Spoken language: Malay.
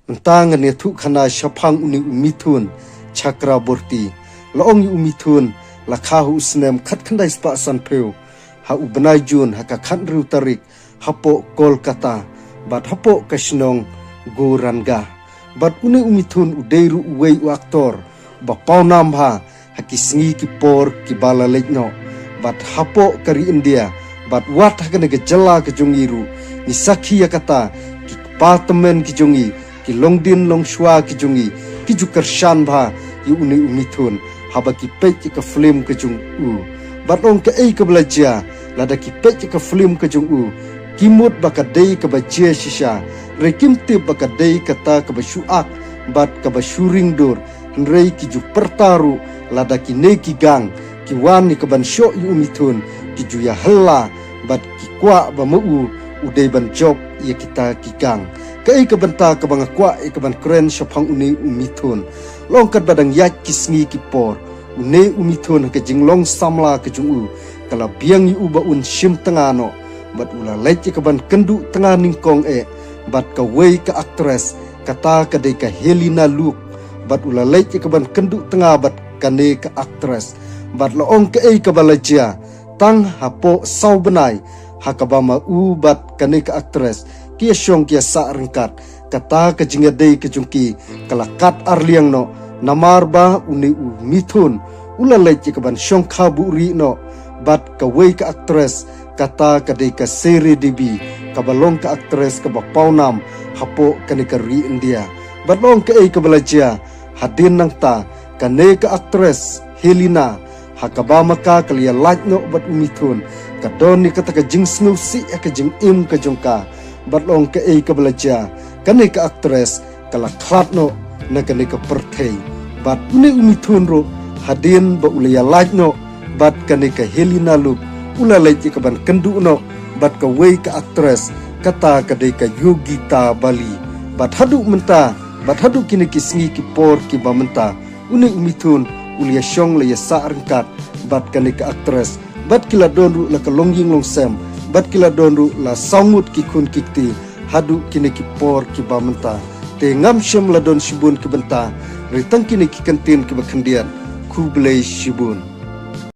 Mentangan ya tu khana syapang uni umithun Chakraborty laong umithun lakhahu usnem khat khandai spa san peu ha ubenai jun ha ka khan ru tarik hapo Kolkata bat hapo kashnong Goranga bat uni umithun udeiru uwei u aktor ba paunam ha hakisingi ki por ki bala lejno bat hapo kari India bat wat hakane ke jala ke jongiru ni sakhi yakata ki patemen ki jongi ki longdin longshwa ki jongi ki jukar shan bha yu uni umithun haba ki pech ka film ke jung u bat ong ke ei ke belajar lada ki pech ka film ke jung u kimut bakadei ka bajia shisha rekim tip bakadei kata ka bashuak bat ka bashuring dur rei ki ju pertaru lada ki ne ki gang ki wani ka ban sho yu umithun ki ju ya hella bat ki kwa ba mu udai ban job ya kita ki gang kai ka banta ka bang kwa e ka ban kren shapang uni umithun long kat badang yak kisngi ki por une umithun ka jinglong samla ka jungu kala biang yu ba un shim tangano bat ula lech ka ban kendu tanga ningkong e bat ka wei ka actress kata ka dei ka Helena Luke bat ula lech ka ban kendu tanga bat kane ka actress bat laong ka ei ka balajia tang hapo sau benai hakabama u bat kane ka actress kia syong kia sa rengkat kata ke jingadei ke jungki kalakat arliang no namarba uni umithun ula lech ka ban syong khaburi no bat ka wei ka actress kata ka dei ka seri dibi ka balong ka actress ka bapaunam hapo kane ka ri India bat long ka ei ka balajia hadin nang ta kane ka actress Helena hakabama ka kalia lach no bat umithun ka doni kata ka jing snu si ka jing im ka jongka batlong ke ei ka belajar kane ka actress kala khat no na kane ka perthei bat uni umithun ro hadin ba ulaya laj no bat kane ka Helena Luke ula lej ka ban kendu no bat ka wei ka actress kata ka dei ka Yogita Bali bat hadu menta bat hadu kini kisngi ki por ki ba menta uni umithun ulia syong le ya sa rengkat bat kane ka actress bat kila donru la ka longying long sem bat kila donru la sangut ki kun kikti hadu kini ki por ki bamenta te ngam syam la don shibun ki benta ritang kini ki kantin ki bakhandian ku blei shibun